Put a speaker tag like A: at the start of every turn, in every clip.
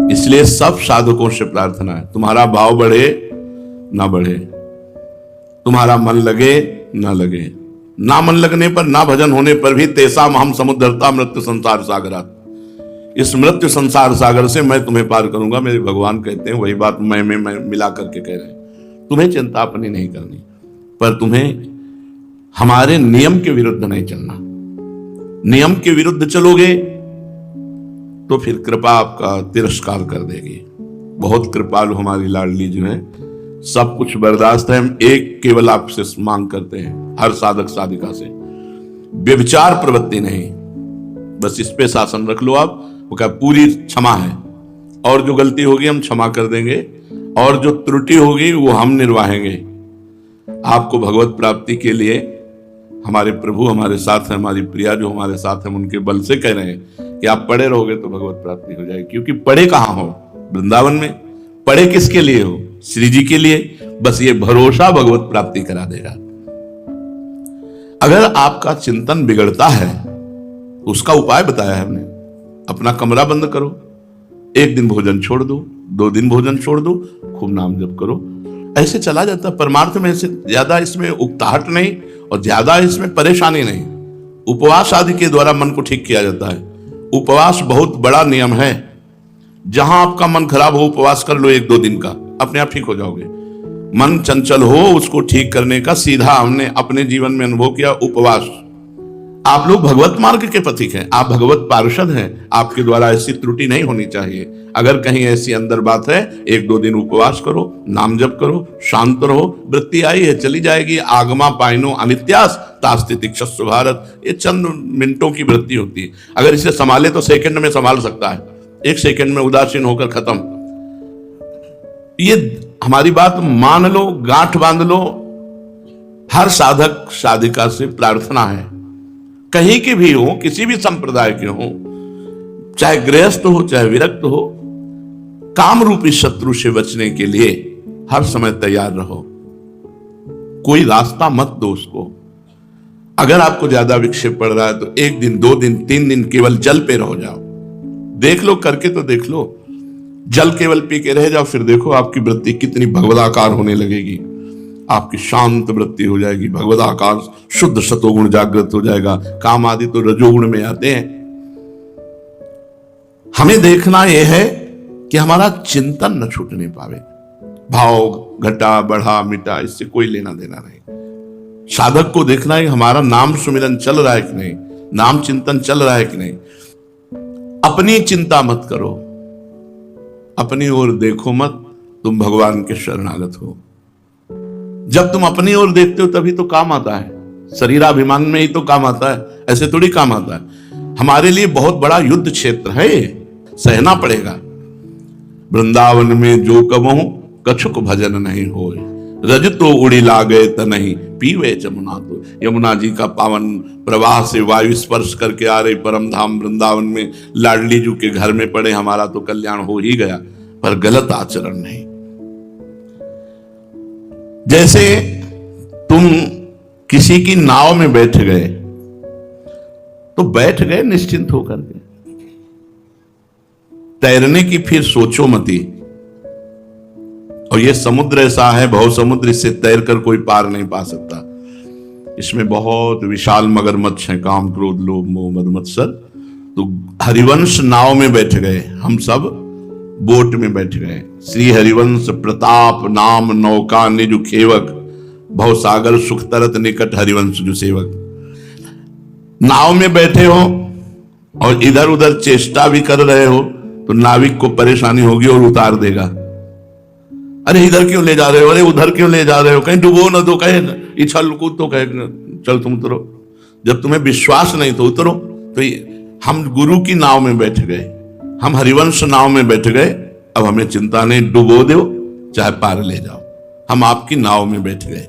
A: इसलिए सब साधकों से प्रार्थना है, तुम्हारा भाव बढ़े ना बढ़े, तुम्हारा मन लगे ना लगे, ना मन लगने पर, ना भजन होने पर भी तेसाम हम समुद्रता मृत्यु संसार सागरात, इस मृत्यु संसार सागर से मैं तुम्हें पार करूंगा, मेरे भगवान कहते हैं। वही बात मैं मिला करके कह रहे हैं। तुम्हें चिंता अपनी नहीं करनी, पर तुम्हें हमारे नियम के विरुद्ध नहीं चलना। नियम के विरुद्ध चलोगे तो फिर कृपा आपका तिरस्कार कर देगी। बहुत कृपालु हमारी लाडली जो है, सब कुछ बर्दाश्त है। हम एक केवल आपसे मांग करते हैं, हर साधक साधिका से, व्यभिचार प्रवृत्ति नहीं, बस इस पे शासन रख लो आप। वो क्या पूरी क्षमा है, और जो गलती होगी हम क्षमा कर देंगे, और जो त्रुटि होगी वो हम निर्वाहेंगे। आपको भगवत प्राप्ति के लिए हमारे प्रभु हमारे साथ है, हमारी प्रिया जो हमारे साथ है, उनके बल से कह रहे हैं कि आप पड़े रहोगे तो भगवत प्राप्ति हो जाएगी। क्योंकि पड़े कहां हो? वृंदावन में। पड़े किसके लिए हो? श्री जी के लिए। बस ये भरोसा भगवत प्राप्ति करा देगा। अगर आपका चिंतन बिगड़ता है, उसका उपाय बताया है हमने। अपना कमरा बंद करो, एक दिन भोजन छोड़ दो, 2 दिन भोजन छोड़ दो, खूब नाम जप करो, ऐसे चला जाता। परमार्थ में ऐसे ज्यादा इसमें उकताहट नहीं और ज्यादा इसमें परेशानी नहीं। उपवास आदि के द्वारा मन को ठीक किया जाता है। उपवास बहुत बड़ा नियम है। जहां आपका मन खराब हो, उपवास कर लो 1-2 दिन का, अपने आप ठीक हो जाओगे। मन चंचल हो, उसको ठीक करने का सीधा हमने अपने जीवन में अनुभव किया, उपवास। आप लोग भगवत मार्ग के पथिक हैं, आप भगवत पार्षद हैं, आपके द्वारा ऐसी त्रुटि नहीं होनी चाहिए। अगर कहीं ऐसी अंदर बात है, 1-2 दिन उपवास करो, नाम जप करो, शांत रहो। वृत्ति आई है, चली जाएगी। आगमा पाइनो अनित्यास तास्तितिक्षस्व भारत, ये चंद मिनटों की वृत्ति होती है। अगर इसे संभाले तो सेकंड में संभाल सकता है, 1 सेकंड में उदासीन होकर खत्म। ये हमारी बात मान लो, गांठ बांध लो। हर साधक साधिका से प्रार्थना है, कहीं की भी हो, किसी भी संप्रदाय के हो, चाहे गृहस्थ हो चाहे विरक्त हो, काम रूपी शत्रु से बचने के लिए हर समय तैयार रहो। कोई रास्ता मत दो उसको। अगर आपको ज्यादा विक्षेप पड़ रहा है तो 1 दिन 2 दिन 3 दिन केवल जल पे रहो जाओ। देख लो, करके तो देख लो। जल केवल पी के रह जाओ, फिर देखो आपकी वृत्ति कितनी भगवदाकार होने लगेगी। आपकी शांत वृत्ति हो जाएगी, भगवदाकार शुद्ध सतोगुण जागृत हो जाएगा। काम आदि तो रजोगुण में आते हैं। हमें देखना यह है कि हमारा चिंतन न छूटने पावे। भाव घटा बढ़ा मिटा, इससे कोई लेना देना नहीं। साधक को देखना है हमारा नाम सुमिरन चल रहा है कि नहीं, नाम चिंतन चल रहा है कि नहीं। अपनी चिंता मत करो, अपनी ओर देखो मत, तुम भगवान के शरणागत हो। जब तुम अपनी ओर देखते हो तभी तो काम आता है। शरीराभिमान में ही तो काम आता है, ऐसे थोड़ी काम आता है। हमारे लिए बहुत बड़ा युद्ध क्षेत्र है, सहना पड़ेगा। वृंदावन में जो कबहूं कछुक भजन नहीं होए, रज तो उड़ी लागे त नहीं पीवे जमुना। तो यमुना जी का पावन प्रवाह से वायु स्पर्श करके आ रही परम धाम वृंदावन में लाडली जी के घर में पड़े, हमारा तो कल्याण हो ही गया। पर गलत आचरण नहीं। जैसे तुम किसी की नाव में बैठ गए तो बैठ गए निश्चिंत होकर के, तैरने की फिर सोचो मती। और ये समुद्र ऐसा है, भव समुद्र, इससे तैर कर कोई पार नहीं पा सकता। इसमें बहुत विशाल मगरमच्छ है, काम क्रोध लोभ मोह मद मत्सर। तो हरिवंश नाव में बैठ गए, हम सब बोट में बैठ गए। श्री हरिवंश प्रताप नाम नौका निज खेवक, भव सागर सुख तरत निकट हरिवंश जो सेवक। नाव में बैठे हो और इधर उधर चेष्टा भी कर रहे हो तो नाविक को परेशानी होगी और उतार देगा। अरे इधर क्यों ले जा रहे हो, अरे उधर क्यों ले जा रहे हो, कहीं डुबो ना दो, कहे इछल कूद तो कहे चल तुम उतरो। जब तुम्हें विश्वास नहीं तो उतरो। तो हम गुरु की नाव में बैठ गए, हम हरिवंश नाव में बैठ गए। अब हमें चिंता नहीं, डुबो दो चाहे पार ले जाओ, हम आपकी नाव में बैठ गए।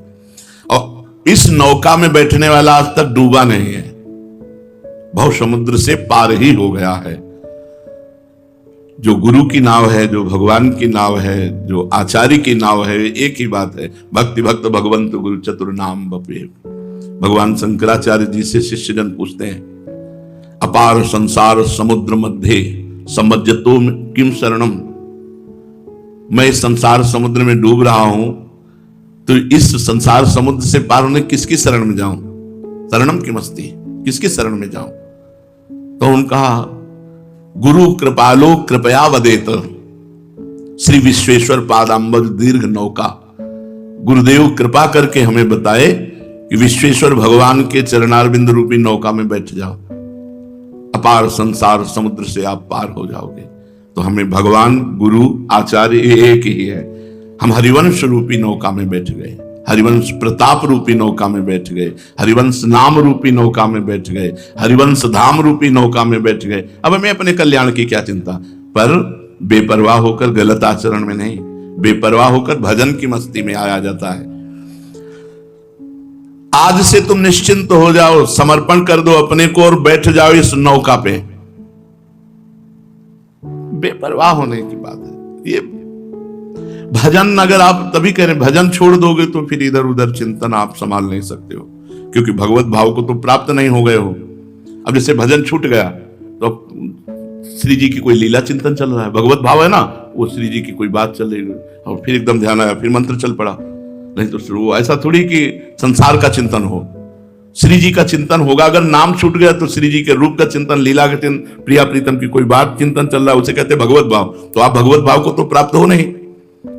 A: और इस नौका में बैठने वाला आज तक डूबा नहीं है, भव समुद्र से पार ही हो गया है। जो गुरु की नाव है, जो भगवान की नाव है, जो आचार्य की नाव है, एक ही बात है, भक्ति भक्त भगवंत गुरु चतुर नाम बपे। भगवान शंकराचार्य जी से शिष्यजन पूछते हैं, अपार संसार समुद्र मध्य समज्जतो किम शरणम, मैं इस संसार समुद्र में डूब रहा हूं, तो इस संसार समुद्र से पार होने किसकी शरण में जाऊं? शरणम की मस्ती, किसकी शरण में जाऊं? तो उनका गुरु कृपालो कृपया वदेत, श्री विश्वेश्वर पादांबुज दीर्घ नौका। गुरुदेव कृपा करके हमें बताए कि विश्वेश्वर भगवान के चरणारविंद रूपी नौका में बैठ जाओ, अपार संसार समुद्र से आप पार हो जाओगे। तो हमें भगवान गुरु आचार्य एक ही है। हम हरिवंश रूपी नौका में बैठ गए, हरिवंश प्रताप रूपी नौका में बैठ गए, हरिवंश नाम रूपी नौका में बैठ गए, हरिवंश धाम रूपी नौका में बैठ गए। अब हमें अपने कल्याण की क्या चिंता, पर बेपरवाह होकर गलत आचरण में नहीं, बेपरवाह होकर भजन की मस्ती में आया जाता है। आज से तुम निश्चिंत हो जाओ, समर्पण कर दो अपने को और बैठ जाओ इस नौका पे। बेपरवाह होने की बात है ये। भजन अगर आप तभी करें, भजन छोड़ दोगे तो फिर इधर उधर चिंतन आप संभाल नहीं सकते हो, क्योंकि भगवत भाव को तो प्राप्त नहीं हो गए हो। अब जैसे भजन छूट गया तो श्री जी की कोई लीला चिंतन चल रहा है, भगवत भाव है ना, वो श्री जी की कोई बात चल रही है और फिर एकदम ध्यान आया, फिर मंत्र चल पड़ा। नहीं तो वो ऐसा थोड़ी कि संसार का चिंतन हो, श्री जी का चिंतन होगा। अगर नाम छूट गया तो श्री जी के रूप का चिंतन, लीला का चिंतन, प्रिया प्रीतम की कोई बात चिंतन चल रहा है, उसे कहते हैं भगवत भाव। तो आप भगवत भाव को तो प्राप्त हो नहीं,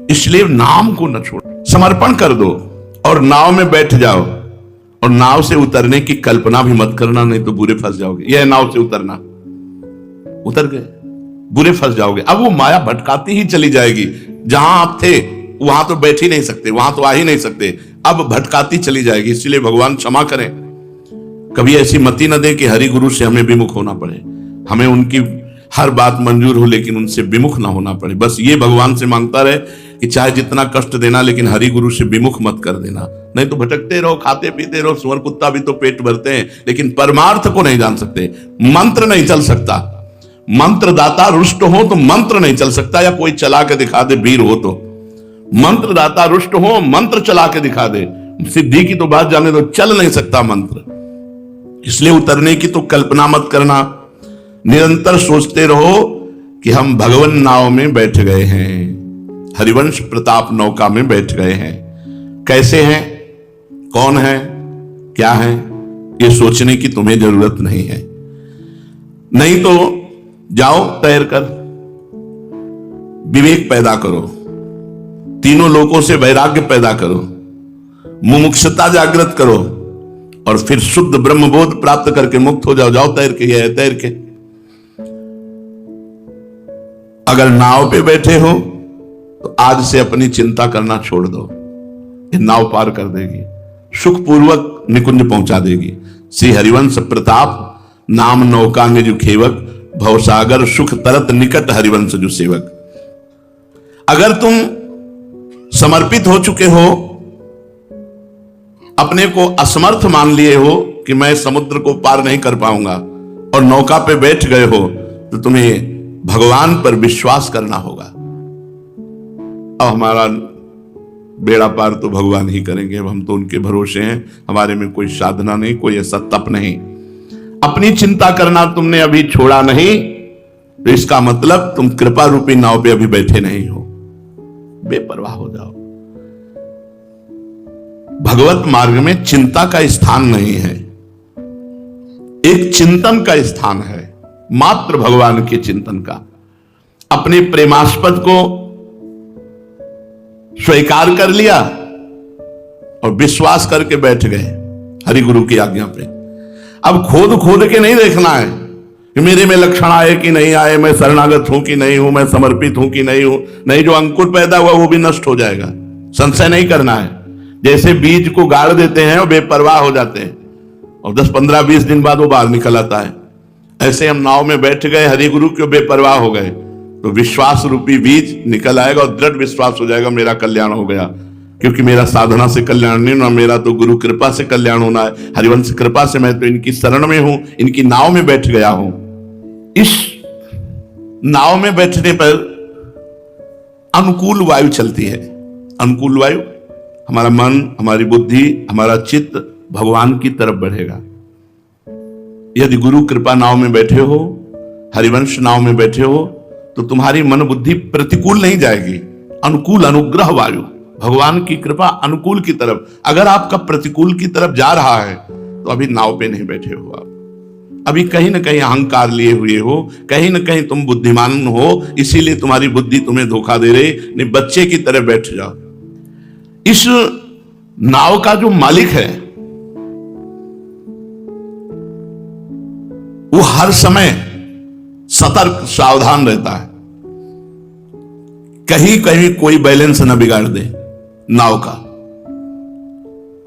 A: इसलिए नाम को न छोड़ो, समर्पण कर दो और नाव में बैठ जाओ। और नाव से उतरने की कल्पना भी मत करना, नहीं तो बुरे फंस जाओगे। यह नाव से उतरना, उतर गए बुरे फंस जाओगे। अब वो माया भटकाती ही चली जाएगी, जहां आप थे वहां तो बैठ ही नहीं सकते, वहां तो आ ही नहीं सकते, अब भटकाती चली जाएगी। इसलिए भगवान क्षमा करें, कभी ऐसी मति न दें कि हरि गुरु से हमें विमुख होना पड़े। हमें उनकी हर बात मंजूर हो लेकिन उनसे विमुख ना होना पड़े। बस ये भगवान से मांगता रहे कि चाहे जितना कष्ट देना, लेकिन हरि गुरु से विमुख मत कर देना। नहीं तो भटकते रहो, खाते पीते रहो, सुअर कुत्ता भी तो पेट भरते हैं, लेकिन परमार्थ को नहीं जान सकते। मंत्र नहीं चल सकता, मंत्र दाता रुष्ट हो तो मंत्र नहीं चल सकता, या कोई चला के दिखा दे वीर हो तो। मंत्र दाता रुष्ट हो, मंत्र चला के दिखा दे, सिद्धि की तो बात जाने दो, चल नहीं सकता मंत्र। इसलिए उतरने की तो कल्पना मत करना, निरंतर सोचते रहो कि हम भगवान नाव में बैठ गए हैं, हरिवंश प्रताप नौका में बैठ गए हैं। कैसे हैं, कौन है, क्या है, ये सोचने की तुम्हें जरूरत नहीं है। नहीं तो जाओ तैर कर, विवेक पैदा करो, तीनों लोकों से वैराग्य पैदा करो, मुमुक्षुता जागृत करो और फिर शुद्ध ब्रह्मबोध प्राप्त करके मुक्त हो जाओ। जाओ तैर के, ये है तैर के। अगर नाव पे बैठे हो तो आज से अपनी चिंता करना छोड़ दो, ये नाव पार कर देगी, सुखपूर्वक निकुंज पहुंचा देगी। श्री हरिवंश प्रताप नाम नौका ने जो खेवक, भवसागर सुख तरत निकट हरिवंश जो सेवक। अगर तुम समर्पित हो चुके हो, अपने को असमर्थ मान लिए हो कि मैं समुद्र को पार नहीं कर पाऊंगा, और नौका पे बैठ गए हो, तो तुम्हें भगवान पर विश्वास करना होगा। अब हमारा बेड़ा पार तो भगवान ही करेंगे, अब हम तो उनके भरोसे हैं, हमारे में कोई साधना नहीं, कोई ऐसा तप नहीं। अपनी चिंता करना तुमने अभी छोड़ा नहीं, तो इसका मतलब तुम कृपा रूपी नाव पे अभी बैठे नहीं हो। बेपरवाह हो जाओ। भगवत मार्ग में चिंता का स्थान नहीं है, एक चिंतन का स्थान है, मात्र भगवान के चिंतन का। अपने प्रेमास्पद को स्वीकार कर लिया और विश्वास करके बैठ गए हरि गुरु की आज्ञा पे। अब खोद खोद के नहीं देखना है कि मेरे में लक्षण आए कि नहीं आए, मैं शरणागत हूं कि नहीं हूं, मैं समर्पित हूं कि नहीं हूं। नहीं, जो अंकुर पैदा हुआ वो भी नष्ट हो जाएगा, संशय नहीं करना है। जैसे बीज को गाड़ देते हैं और बेपरवाह हो जाते हैं और 10, 15, 20 दिन बाद वो बाहर निकल आता है, ऐसे हम नाव में बैठ गए, हरि गुरु के बेपरवाह हो गए, तो विश्वास रूपी बीज निकल आएगा और दृढ़ विश्वास हो जाएगा मेरा कल्याण हो गया। क्योंकि मेरा साधना से कल्याण नहीं होना, मेरा तो गुरु कृपा से कल्याण होना है, हरिवंश कृपा से मैं तो इनकी शरण में हूं, इनकी नाव में बैठ गया हूं। इस नाव में बैठने पर अनुकूल वायु चलती है। अनुकूल वायु, हमारा मन, हमारी बुद्धि, हमारा चित्त भगवान की तरफ बढ़ेगा। यदि गुरु कृपा नाव में बैठे हो, हरिवंश नाव में बैठे हो, तो तुम्हारी मन बुद्धि प्रतिकूल नहीं जाएगी, अनुकूल, अनुग्रह वायु, भगवान की कृपा अनुकूल की तरफ। अगर आपका प्रतिकूल की तरफ जा रहा है तो अभी नाव पे नहीं बैठे हो आप, अभी कहीं ना कहीं अहंकार लिए हुए हो, कहीं ना कहीं तुम बुद्धिमान हो, इसीलिए तुम्हारी बुद्धि तुम्हें धोखा दे रही। नहीं, बच्चे की तरह बैठ जाओ। इस नाव का जो मालिक है वो हर समय सतर्क सावधान रहता है, कहीं कहीं कोई बैलेंस न बिगाड़ दे नाव का,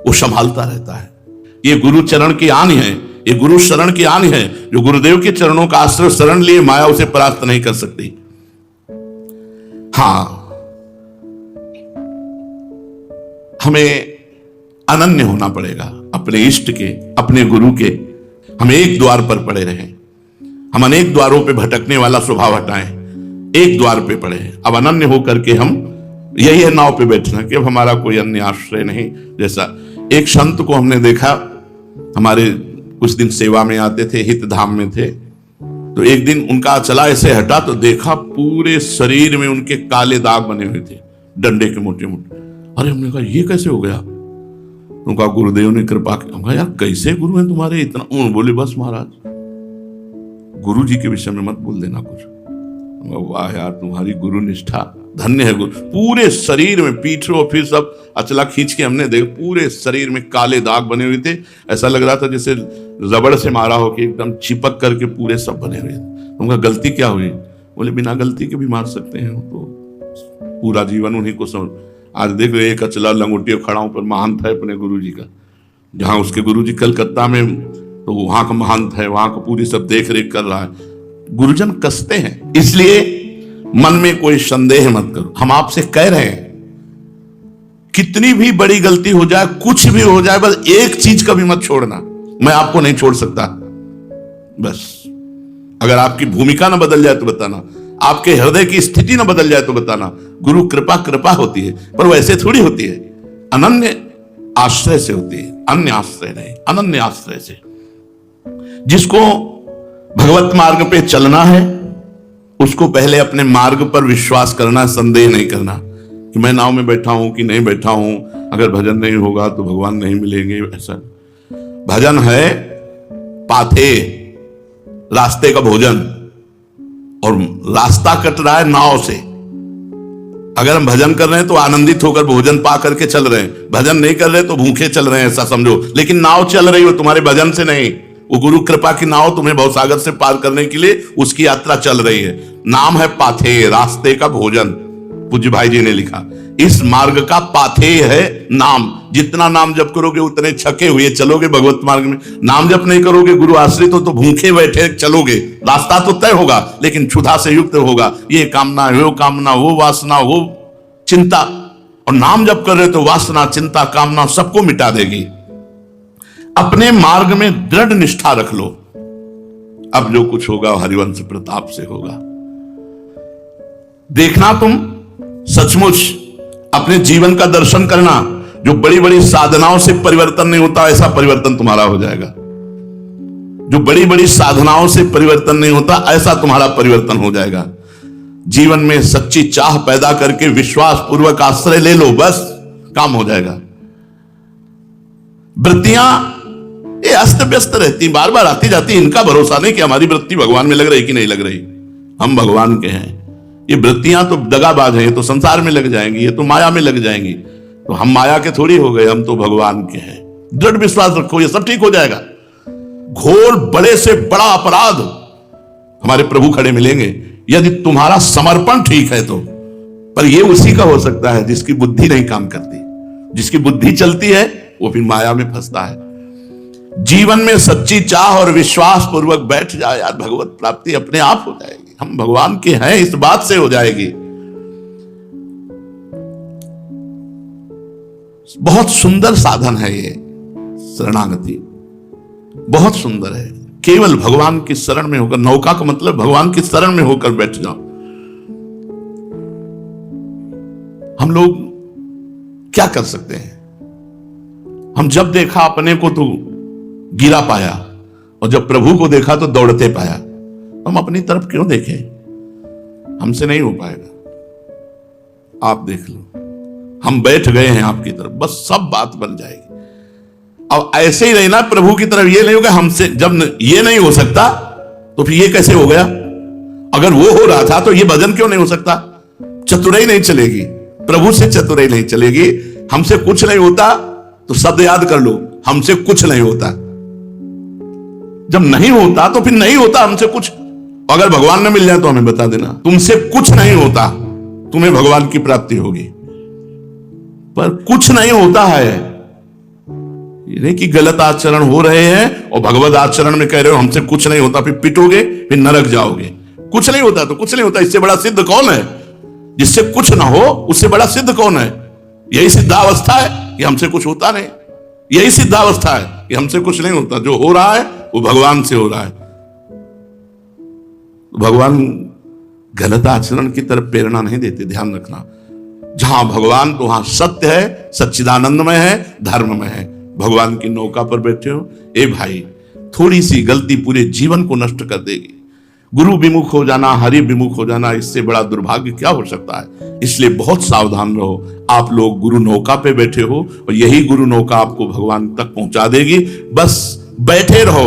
A: वो संभालता रहता है। ये गुरु चरण की आनी है, ये गुरु शरण की आनी है। जो गुरुदेव के चरणों का आश्रय शरण लिए, माया उसे परास्त नहीं कर सकती। हां, हमें अनन्य होना पड़ेगा अपने इष्ट के, अपने गुरु के। हम एक द्वार पर पड़े रहें, हम अनेक द्वारों पे भटकने वाला स्वभाव हटाएं, एक द्वार पे पड़े। अब अनन्य होकर के हम, यही है नाव पे बैठना कि अब हमारा कोई अन्य आश्रय नहीं। जैसा एक संत को हमने देखा, हमारे कुछ दिन सेवा में आते थे, हित धाम में थे, तो एक दिन उनका चला ऐसे हटा तो देखा पूरे शरीर में उनके काले दाग बने हुए थे, डंडे के मोटे मोटे। अरे हमने कहा ये कैसे हो गया? उनका गुरुदेव ने कृपा की। हमने कहा यार कैसे गुरु हैं तुम्हारे इतना? उन्होंने बोले बस महाराज गुरु जी के विषय में मत बोल देना कुछ। वाह यार तुम्हारी गुरु निष्ठा, धन्य है गुरु। पूरे शरीर में, पीठ और फिर सब अचला खींच के हमने देखा, पूरे शरीर में काले दाग बने हुए थे। ऐसा लग रहा था जैसे रबड़ से मारा हो कि एकदम चिपक करके पूरे सब बने हुए थे। उनका गलती क्या हुई? बोले बिना गलती के भी मार सकते हैं, तो पूरा जीवन उन्हीं को समझ। आज देख रहे एक अचला लंगोटिया खड़ा ऊपर महंत है अपने गुरु जी का, जहां उसके गुरु जी कलकत्ता में, तो वहां का महंत है, वहां का पूरी सब देख रेख कर रहा है। गुरुजन कसते हैं, इसलिए मन में कोई संदेह मत करो। हम आपसे कह रहे हैं कितनी भी बड़ी गलती हो जाए, कुछ भी हो जाए, बस एक चीज कभी मत छोड़ना। मैं आपको नहीं छोड़ सकता, बस अगर आपकी भूमिका ना बदल जाए तो बताना, आपके हृदय की स्थिति ना बदल जाए तो बताना। गुरु कृपा कृपा होती है, पर वैसे थोड़ी होती है, अनन्य आश्रय से होती है, अन्य आश्रय नहीं, अनन्य आश्रय से। जिसको भगवत मार्ग पे चलना है उसको पहले अपने मार्ग पर विश्वास करना, संदेह नहीं करना कि मैं नाव में बैठा हूं कि नहीं बैठा हूं, अगर भजन नहीं होगा तो भगवान नहीं मिलेंगे। ऐसा भजन है पाथे, रास्ते का भोजन, और रास्ता कट रहा है नाव से। अगर हम भजन कर रहे हैं तो आनंदित होकर भोजन पा करके चल रहे हैं, भजन नहीं कर रहे तो भूखे चल रहे हैं, ऐसा समझो। लेकिन नाव चल रही हो तुम्हारे भजन से नहीं, वो गुरु कृपा की नाव तुम्हें भवसागर से पार करने के लिए उसकी यात्रा चल रही है। नाम है पाथे, रास्ते का भोजन, पूज्य भाई जी ने लिखा। इस मार्ग का पाथे है नाम। जितना नाम जप करोगे उतने छके हुए चलोगे भगवत मार्ग में। नाम जप नहीं करोगे, गुरु आश्रित हो तो भूखे बैठे चलोगे। रास्ता तो तय होगा लेकिन क्षुधा से युक्त होगा। ये कामना, वो वासना, वो चिंता। और नाम जप कर रहे तो वासना, चिंता, कामना सबको मिटा देगी। अपने मार्ग में दृढ़ निष्ठा रख लो। अब जो कुछ होगा हरिवंश प्रताप से होगा। देखना तुम सचमुच अपने जीवन का दर्शन करना। जो बड़ी बड़ी साधनाओं से परिवर्तन नहीं होता, ऐसा परिवर्तन तुम्हारा हो जाएगा। जो बड़ी बड़ी साधनाओं से परिवर्तन नहीं होता, ऐसा तुम्हारा परिवर्तन हो जाएगा। जीवन में सच्ची चाह पैदा करके विश्वास पूर्वक आश्रय ले लो, बस काम हो जाएगा। वृत्तियां ये अस्त व्यस्त रहती, बार बार आती जाती, इनका भरोसा नहीं कि हमारी वृत्ति भगवान में लग रही कि नहीं लग रही। हम भगवान के हैं। ये वृत्तियां तो दगाबाज हैं, ये तो संसार में लग जाएंगी, ये तो माया में लग जाएंगी। तो हम माया के थोड़ी हो गए, हम तो भगवान के हैं। दृढ़ विश्वास रखो, ये सब ठीक हो जाएगा। घोर बड़े से बड़ा अपराध हमारे प्रभु खड़े मिलेंगे यदि तुम्हारा समर्पण ठीक है तो। पर यह उसी का हो सकता है जिसकी बुद्धि नहीं काम करती। जिसकी बुद्धि चलती है वो फिर माया में फंसता है। जीवन में सच्ची चाह और विश्वास पूर्वक बैठ जाए यार, भगवत प्राप्ति अपने आप हो जाएगी। हम भगवान के हैं इस बात से हो जाएगी। बहुत सुंदर साधन है ये शरणागति, बहुत सुंदर है। केवल भगवान की शरण में होकर, नौका का मतलब भगवान की शरण में होकर बैठ जाओ। हम लोग क्या कर सकते हैं? हम जब देखा अपने को तो गिरा पाया, और जब प्रभु को देखा तो दौड़ते पाया। हम अपनी तरफ क्यों देखें? हमसे नहीं हो पाएगा। आप देख लो, हम बैठ गए हैं आपकी तरफ, बस सब बात बन जाएगी। अब ऐसे ही रहना प्रभु की तरफ, ये नहीं होगा हमसे, जब ये नहीं हो सकता तो फिर ये कैसे हो गया? अगर वो हो रहा था तो ये भजन क्यों नहीं हो सकता? चतुराई नहीं चलेगी, प्रभु से चतुराई नहीं चलेगी। हमसे कुछ नहीं होता तो शब्द याद कर लो, हमसे कुछ नहीं होता। जब नहीं होता तो फिर नहीं होता हमसे कुछ। अगर भगवान ने मिल जाए तो हमें बता देना, तुमसे कुछ नहीं होता, तुम्हें भगवान की प्राप्ति होगी। पर कुछ नहीं होता है, ये नहीं कि गलत आचरण हो रहे हैं और भगवत आचरण में कह रहे हो हमसे कुछ नहीं होता, फिर पिटोगे, फिर नरक जाओगे। कुछ नहीं होता तो कुछ नहीं होता, इससे बड़ा सिद्ध कौन है? जिससे कुछ ना हो उससे बड़ा सिद्ध कौन है? यही सिद्धावस्था है कि हमसे कुछ होता नहीं, यही सिद्धावस्था है कि हमसे कुछ नहीं होता। जो हो रहा है वो भगवान से हो रहा है। भगवान गलत आचरण की तरफ प्रेरणा नहीं देते, ध्यान रखना। जहां भगवान तो वहां सत्य है, सच्चिदानंदमय है, धर्ममय है। भगवान की नौका पर बैठे हो, ए भाई, थोड़ी सी गलती पूरे जीवन को नष्ट कर देगी। गुरु विमुख हो जाना, हरि विमुख हो जाना, इससे बड़ा दुर्भाग्य क्या हो सकता है? इसलिए बहुत सावधान रहो। आप लोग गुरु नौका पे बैठे हो और यही गुरु नौका आपको भगवान तक पहुंचा देगी। बस बैठे रहो,